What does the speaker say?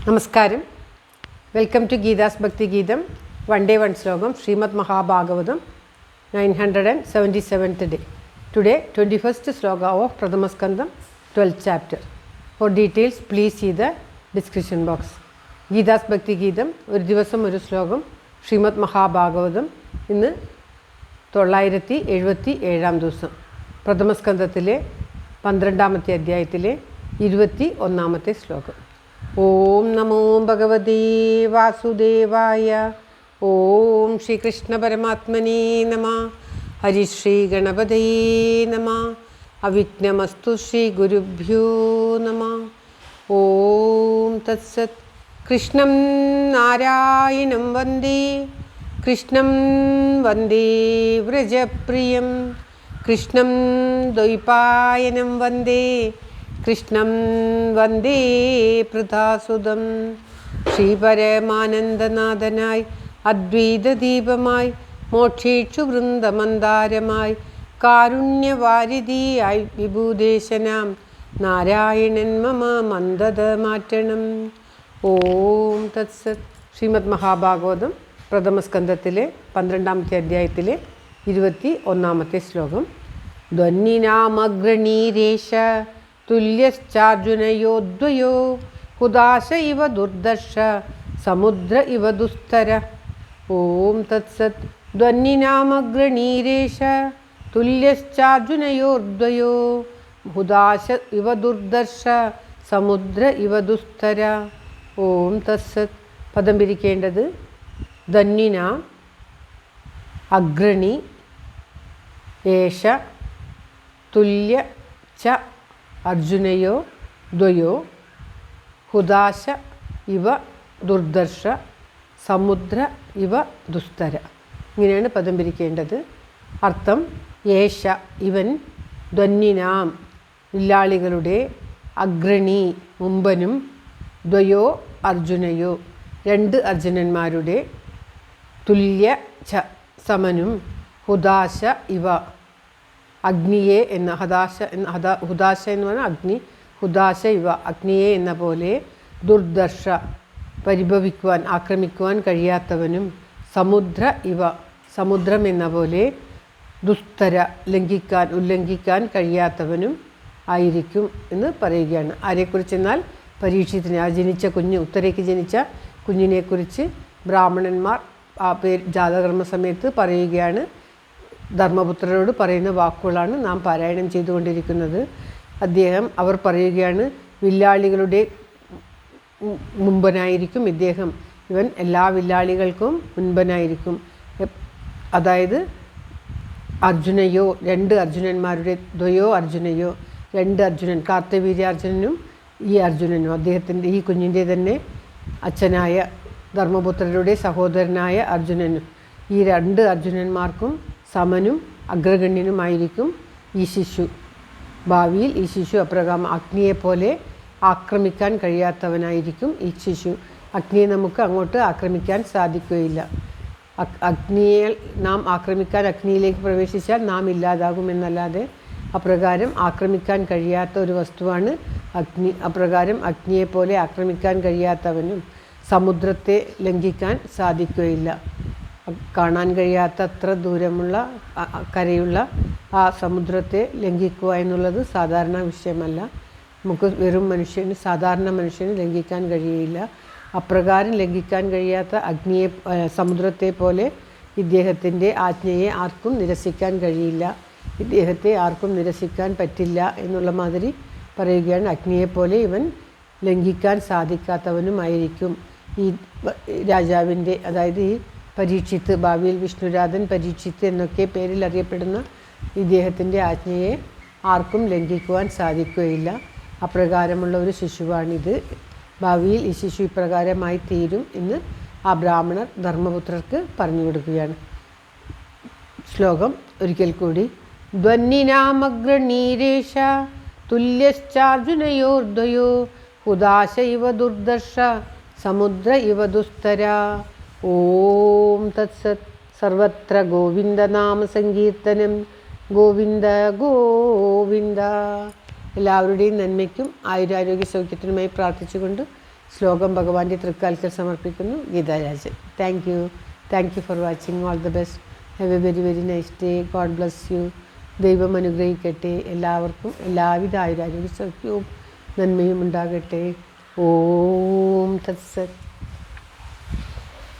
നമസ്കാരം. Welcome to Geetha's ഭക്തി ഗീതം. വൺ ഡേ വൺ ശ്ലോകം. Shrimad Mahabhagavatam 977th day. Today 21st sloka of Pradhamaskandam 12th chapter. For details please see the description box. Geetha's ഭക്തി ഗീതം ഒരു ദിവസം ഒരു ശ്ലോകം. ശ്രീമദ് മഹാഭാഗവതം ഇന്ന് 977 ദിവസം. പ്രഥമസ്കന്ധത്തിലെ 12ാമത്തെ അധ്യായത്തിലെ 21ാമത്തെ ശ്ലോകം. ഓം നമോ ഭഗവതേ വാസുദേവായ. ഓം ശ്രീകൃഷ്ണ പരമാത്മനേ നമഃ. ഹരിശ്രീ ഗണപതയേ നമഃ. അവിഘ്നമസ്തു ശ്രീ ഗുരുഭ്യോ നമഃ. ഓം തത്സത്. കൃഷ്ണം നാരായണം വന്ദേ. കൃഷ്ണം വന്ദേ വ്രജപ്രിയം. കൃഷ്ണം ദ്വൈപായനം വന്ദേ. കൃഷ്ണം വന്ദേ പൃഥാസുതം. ശ്രീപരമാനന്ദനാഥനായി അദ്വൈതദീപമായി മോക്ഷേക്ഷു വൃന്ദമന്ദാരമായി കാരുണ്യവാരിധിയായി വിഭൂദേശനാം നാരായണൻ മമ മന്ദത മാറ്റണം. ഓം തത്സത്. ശ്രീമദ് മഹാഭാഗവതം പ്രഥമസ്കന്ധത്തിലെ 12ാമത്തെ അധ്യായത്തിലെ 21ാമത്തെ ശ്ലോകം. ധ്വന്നിനാമഗ്രണീരേഷ തുല്യശ്ചാർജുനയോദ്വയോ ഹുദാശ ഇവ ദുർദർശ സമുദ്ര ഇവ ദുസ്തര. ഓം തത്സത്. ധ്വന്നിനാമഗ്രണീരേഷ തുല്യശ്ചാർജുനയോർദ്വയോ ഹുദാശ ഇവ ദുർദർശ സമുദ്ര ഇവ ദുസ്തര. ഓം തത്സത്. പദം പിരിക്കേണ്ടത് ധന്വിന അഗ്രണി ഏഷ തുല്യ ച അർജുനയോ ദ്വയോ ഹുദാശ ഇവ ദുർദർശ സമുദ്ര ഇവ ദുസ്തര. ഇങ്ങനെയാണ് പദം പിരിക്കേണ്ടത്. അർത്ഥം: ഏഷ ഇവൻ, ധ്വന്നിനാം വില്ലാളികളുടെ, അഗ്രണി മുമ്പനും, ദ്വയോ അർജുനയോ രണ്ട് അർജുനന്മാരുടെ, തുല്യ ച സമനും, ഹുദാശ ഇവ അഗ്നിയെ എന്ന ഹുദാശ എന്ന് പറഞ്ഞാൽ അഗ്നി, ഹുദാശ ഇവ അഗ്നിയെ എന്ന പോലെ, ദുർദർശ പരിഭവിക്കുവാൻ ആക്രമിക്കുവാൻ കഴിയാത്തവനും, സമുദ്ര ഇവ സമുദ്രം എന്ന പോലെ, ദുസ്തര ഉല്ലംഘിക്കാൻ കഴിയാത്തവനും ആയിരിക്കും എന്ന് പറയുകയാണ്. ആരെക്കുറിച്ചെന്നാൽ പരീക്ഷിത്തിന്, ആ ജനിച്ച കുഞ്ഞ്, ഉത്തരയ്ക്ക് ജനിച്ച കുഞ്ഞിനെക്കുറിച്ച് ബ്രാഹ്മണന്മാർ ആ പേര് ജാതകർമ്മ സമയത്ത് പറയുകയാണ്. ധർമ്മപുത്രരോട് പറയുന്ന വാക്കുകളാണ് നാം പാരായണം ചെയ്തുകൊണ്ടിരിക്കുന്നത്. അവർ പറയുകയാണ്, വില്ലാളികളുടെ മുമ്പനായിരിക്കും ഇദ്ദേഹം. ഇവൻ എല്ലാ വില്ലാളികൾക്കും മുൻപനായിരിക്കും. അതായത് അർജുനയോ രണ്ട് അർജുനന്മാരുടെ, ദ്വയോ അർജുനയോ രണ്ട് അർജുനൻ, കാർത്തവീര്യാർജുനനും ഈ അർജുനനും, അദ്ദേഹത്തിൻ്റെ ഈ കുഞ്ഞിൻ്റെ തന്നെ അച്ഛനായ ധർമ്മപുത്രരുടെ സഹോദരനായ അർജുനനും, ഈ രണ്ട് അർജുനന്മാർക്കും സമനും അഗ്രഗണ്യനുമായിരിക്കും ഈ ശിശു. ഭാവിയിൽ ഈ ശിശു അഗ്നിയെപ്പോലെ ആക്രമിക്കാൻ കഴിയാത്തവനായിരിക്കും ഈ ശിശു. അഗ്നിയെ നമുക്ക് അങ്ങോട്ട് ആക്രമിക്കാൻ സാധിക്കുകയില്ല. അഗ്നിയെ നാം അഗ്നിയിലേക്ക് പ്രവേശിച്ചാൽ നാം ഇല്ലാതാകുമെന്നല്ലാതെ അപ്രകാരം ആക്രമിക്കാൻ കഴിയാത്ത ഒരു വസ്തുവാണ് അഗ്നി. അപ്രകാരം അഗ്നിയെപ്പോലെ ആക്രമിക്കാൻ കഴിയാത്തവനും സമുദ്രത്തെ ലംഘിക്കാൻ സാധിക്കുകയില്ല. കാണാൻ കഴിയാത്ത അത്ര ദൂരമുള്ള കരയുള്ള ആ സമുദ്രത്തെ ലംഘിക്കുക എന്നുള്ളത് സാധാരണ വിഷയമല്ല. നമുക്ക് സാധാരണ മനുഷ്യന് ലംഘിക്കാൻ കഴിയില്ല. അപ്രകാരം ലംഘിക്കാൻ കഴിയാത്ത സമുദ്രത്തെ പോലെ ഇദ്ദേഹത്തിൻ്റെ ആജ്ഞയെ ആർക്കും നിരസിക്കാൻ കഴിയില്ല. ഇദ്ദേഹത്തെ ആർക്കും നിരസിക്കാൻ പറ്റില്ല എന്നുള്ള മാതിരി പറയുകയാണ്. അഗ്നിയെപ്പോലെ ഇവൻ ലംഘിക്കാൻ സാധിക്കാത്തവനുമായിരിക്കും ഈ രാജാവിൻ്റെ, അതായത് ഈ പരീക്ഷിത്ത്, ഭാവിയിൽ വിഷ്ണുരാധൻ പരീക്ഷിത്ത് എന്നൊക്കെ പേരിൽ അറിയപ്പെടുന്ന ഇദ്ദേഹത്തിൻ്റെ ആജ്ഞയെ ആർക്കും ലംഘിക്കുവാൻ സാധിക്കുകയില്ല. അപ്രകാരമുള്ള ഒരു ശിശുവാണിത്. ഭാവിയിൽ ഈ ശിശു ഇപ്രകാരമായി തീരും എന്ന് ആ ബ്രാഹ്മണർ ധർമ്മപുത്രർക്ക് പറഞ്ഞു കൊടുക്കുകയാണ്. ശ്ലോകം ഒരിക്കൽ കൂടി. ധ്വന്നിനാമഗ്രണീരേഷ തുല്യശ്ചാർജുനയോർദ്വയോ ഹുദാശ ഇവ ദുർദർശ സമുദ്ര ഇവ ദുസ്തര. ഓം തത്സത്. സർവത്ര ഗോവിന്ദനാമ സങ്കീർത്തനം. ഗോവിന്ദ ഗോവിന്ദ. എല്ലാവരുടെയും നന്മയ്ക്കും ആയുരാരോഗ്യ സൗഖ്യത്തിനുമായി പ്രാർത്ഥിച്ചുകൊണ്ട് ശ്ലോകം ഭഗവാന്റെ തൃക്കാൽക്കൽ സമർപ്പിക്കുന്നു. Geetha Rajan. Thank you for watching. All the best. Have A very very nice day. God bless you. ദൈവം അനുഗ്രഹിക്കട്ടെ. എല്ലാവർക്കും എല്ലാവിധ ആയുരാരോഗ്യ സൗഖ്യവും നന്മയും ഉണ്ടാകട്ടെ. ഓം തത്സത്.